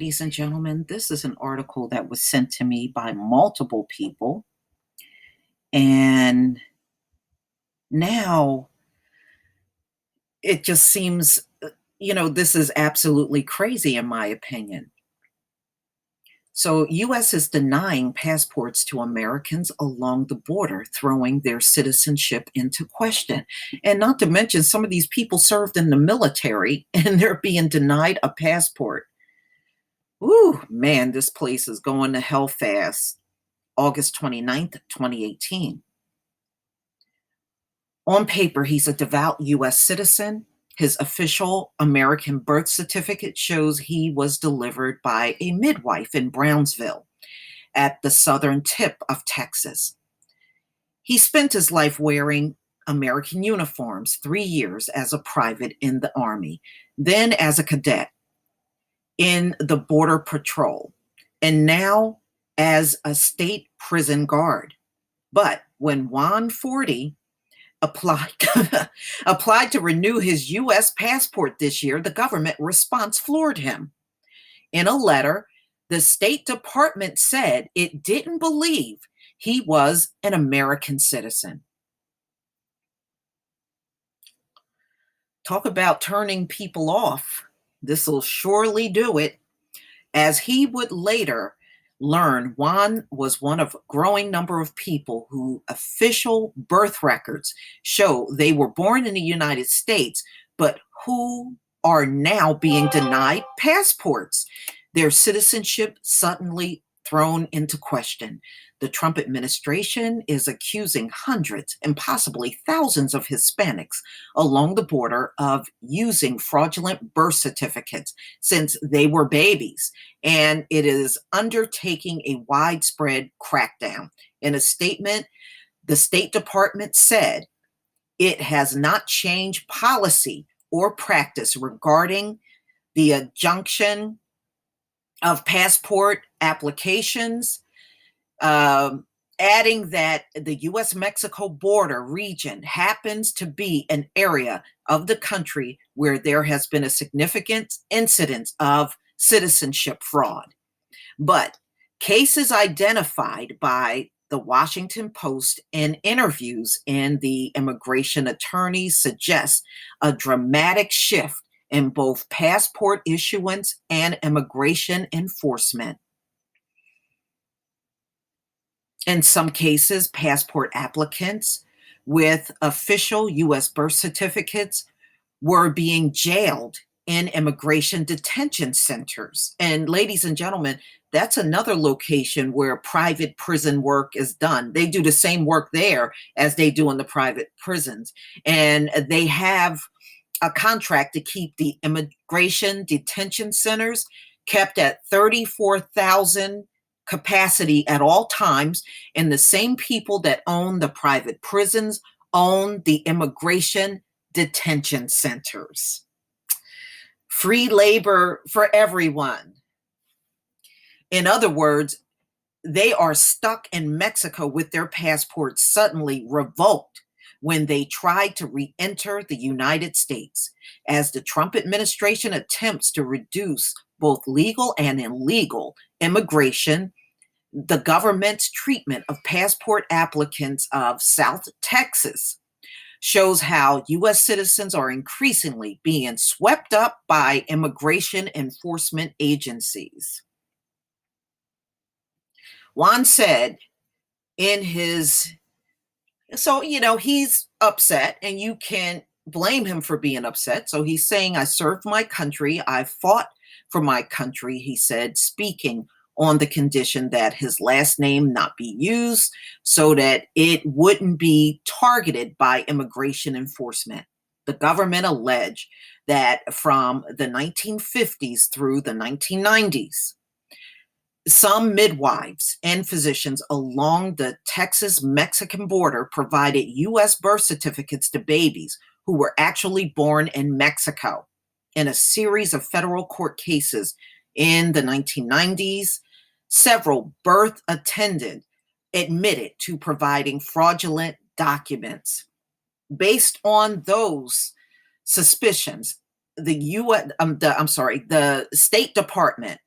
ladies and gentlemen, this is an article that was sent to me by multiple people. And now it just seems, this is absolutely crazy in my opinion. So, U.S. is denying passports to Americans along the border, throwing their citizenship into question. And not to mention, some of these people served in the military and they're being denied a passport. Ooh, man, this place is going to hell fast. August 29th, 2018. On paper, he's a devout U.S. citizen. His official American birth certificate shows he was delivered by a midwife in Brownsville at the southern tip of Texas. He spent his life wearing American uniforms, 3 years as a private in the Army, then as a cadet in the Border Patrol, and now as a state prison guard. But when Juan, 40, applied to renew his U.S. passport this year, the government response floored him. In a letter, the State Department said it didn't believe he was an American citizen. Talk about turning people off. This will surely do it. As he would later learn, Juan was one of a growing number of people who official birth records show they were born in the United States, but who are now being denied passports. Their citizenship suddenly thrown into question. The Trump administration is accusing hundreds and possibly thousands of Hispanics along the border of using fraudulent birth certificates since they were babies, and it is undertaking a widespread crackdown. In a statement, the State Department said it has not changed policy or practice regarding the adjunction of passport applications, adding that the U.S.-Mexico border region happens to be an area of the country where there has been a significant incidence of citizenship fraud. But cases identified by the Washington Post and interviews in the immigration attorneys suggest a dramatic shift in both passport issuance and immigration enforcement. In some cases, passport applicants with official U.S. birth certificates were being jailed in immigration detention centers. And ladies and gentlemen, that's another location where private prison work is done. They do the same work there as they do in the private prisons. And they have a contract to keep the immigration detention centers kept at 34,000 capacity at all times, and the same people that own the private prisons own the immigration detention centers. Free labor for everyone. In other words, they are stuck in Mexico with their passports suddenly revoked when they tried to re-enter the United States. As the Trump administration attempts to reduce both legal and illegal immigration, the government's treatment of passport applicants of South Texas shows how U.S. citizens are increasingly being swept up by immigration enforcement agencies. Juan said in his, he's upset, and you can blame him for being upset. So he's saying, I served my country, I fought for my country, he said, speaking on the condition that his last name not be used so that it wouldn't be targeted by immigration enforcement. The government alleged that from the 1950s through the 1990s, some midwives and physicians along the Texas-Mexican border provided U.S. birth certificates to babies who were actually born in Mexico. In a series of federal court cases in the 1990s, several birth attendants admitted to providing fraudulent documents. Based on those suspicions, the State Department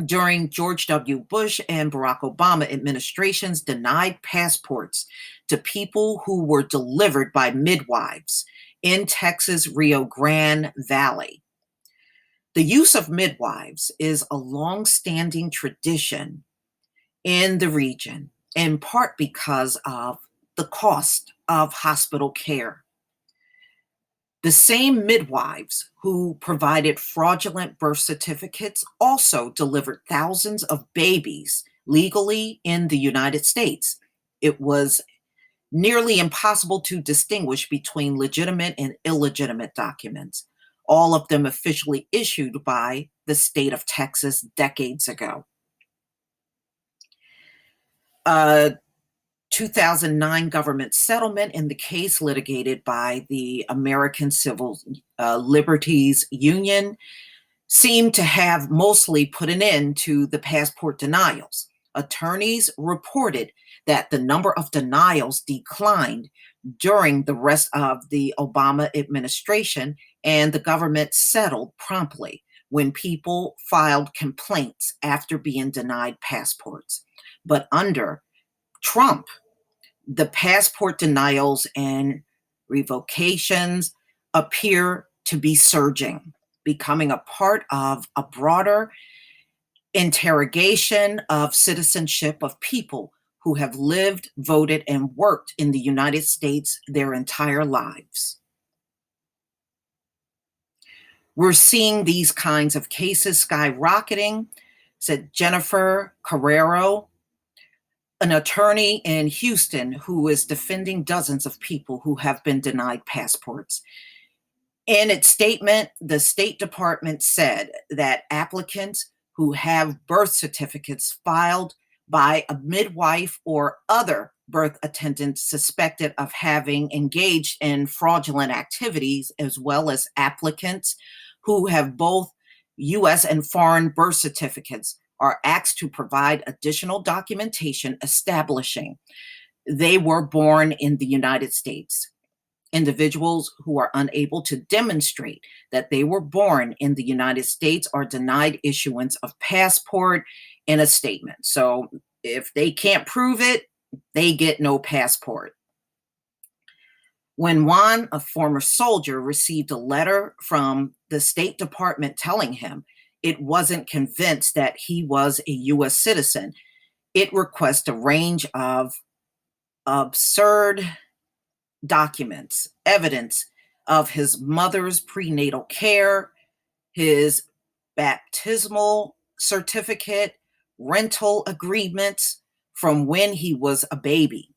during George W. Bush and Barack Obama administrations denied passports to people who were delivered by midwives in Texas' Rio Grande Valley. The use of midwives is a long-standing tradition in the region, in part because of the cost of hospital care. The same midwives who provided fraudulent birth certificates also delivered thousands of babies legally in the United States. It was nearly impossible to distinguish between legitimate and illegitimate documents, all of them officially issued by the state of Texas decades ago. 2009 government settlement in the case litigated by the American Civil Liberties Union seemed to have mostly put an end to the passport denials. Attorneys reported that the number of denials declined during the rest of the Obama administration, and the government settled promptly when people filed complaints after being denied passports. But under Trump, the passport denials and revocations appear to be surging, becoming a part of a broader interrogation of citizenship of people who have lived, voted, and worked in the United States their entire lives. We're seeing these kinds of cases skyrocketing, said Jennifer Cabrera, an attorney in Houston who is defending dozens of people who have been denied passports. In its statement, the State Department said that applicants who have birth certificates filed by a midwife or other birth attendant suspected of having engaged in fraudulent activities, as well as applicants who have both U.S. and foreign birth certificates, are asked to provide additional documentation establishing they were born in the United States. Individuals who are unable to demonstrate that they were born in the United States are denied issuance of passport in a statement. So if they can't prove it, they get no passport. When Juan, a former soldier, received a letter from the State Department telling him it wasn't convinced that he was a U.S. citizen, it requests a range of absurd documents, evidence of his mother's prenatal care, his baptismal certificate, rental agreements from when he was a baby.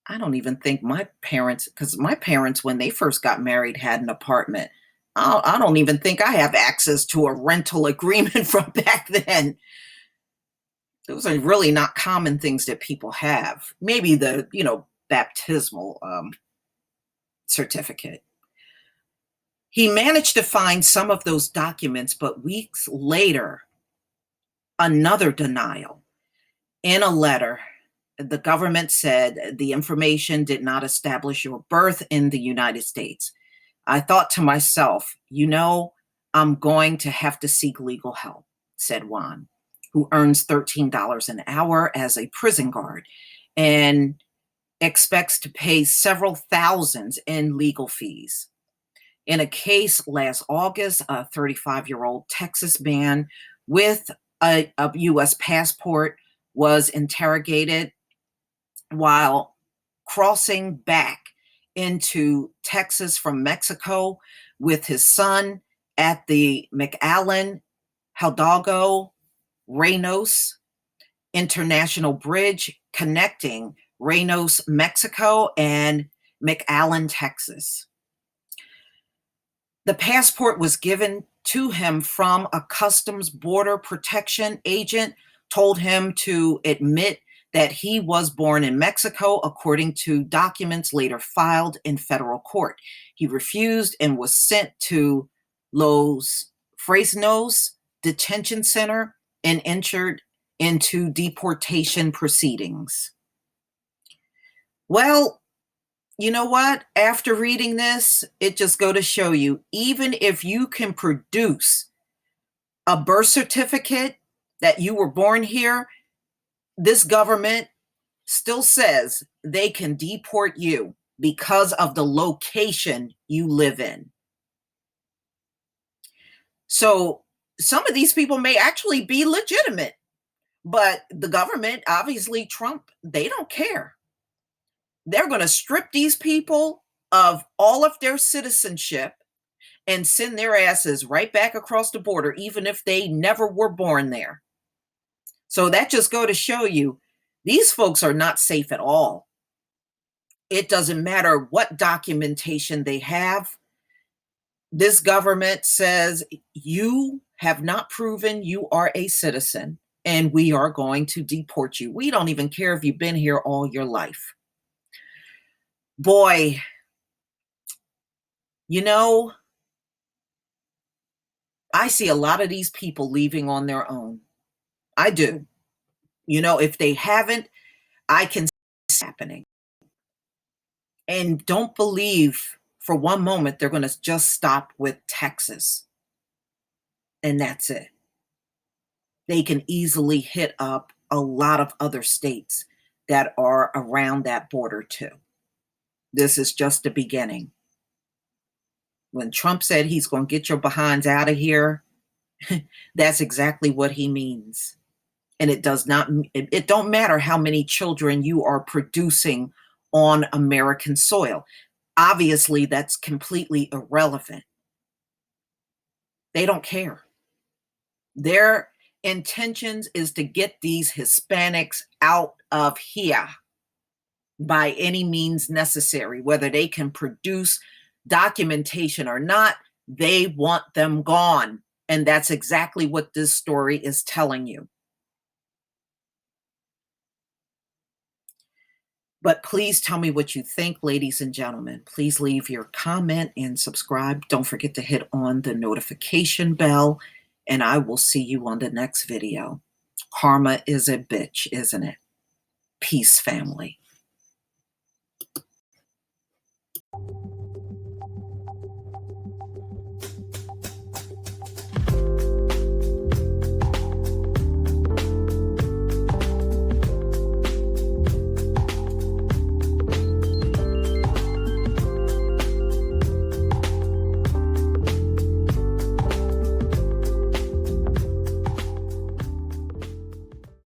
I don't even think my parents, because my parents, when they first got married, had an apartment. I don't even think I have access to a rental agreement from back then. Those are really not common things that people have. Maybe the, baptismal certificate. He managed to find some of those documents, but weeks later, another denial. In a letter, the government said the information did not establish your birth in the United States. I thought to myself, I'm going to have to seek legal help, said Juan, who earns $13 an hour as a prison guard and expects to pay several thousands in legal fees. In a case last August, a 35-year-old Texas man with a U.S. passport was interrogated while crossing back into Texas from Mexico with his son at the McAllen Hidalgo Reynosa International Bridge connecting Reynosa, Mexico and McAllen, Texas. The passport was given to him from a Customs Border Protection agent, told him to admit that he was born in Mexico, according to documents later filed in federal court. He refused and was sent to Los Fresnos Detention Center and entered into deportation proceedings. Well, you know what? After reading this, it just goes to show you, even if you can produce A birth certificate that you were born here, this government still says they can deport you because of the location you live in. So some of these people may actually be legitimate, but the government, obviously Trump, they don't care. They're going to strip these people of all of their citizenship and send their asses right back across the border, even if they never were born there. So that just go to show you, these folks are not safe at all. It doesn't matter what documentation they have. This government says you have not proven you are a citizen, and we are going to deport you. We don't even care if you've been here all your life. Boy, you know, I see a lot of these people leaving on their own. I do. You know, if they haven't, I can see it's happening. And don't believe for one moment they're going to just stop with Texas. And that's it. They can easily hit up a lot of other states that are around that border too. This is just the beginning. When Trump said he's going to get your behinds out of here, that's exactly what he means. And it don't matter how many children you are producing on American soil. Obviously, that's completely irrelevant. They don't care. Their intentions is to get these Hispanics out of here by any means necessary. Whether they can produce documentation or not, they want them gone. And that's exactly what this story is telling you. But please tell me what you think, ladies and gentlemen. Please leave your comment and subscribe. Don't forget to hit on the notification bell, and I will see you on the next video. Karma is a bitch, isn't it? Peace, family.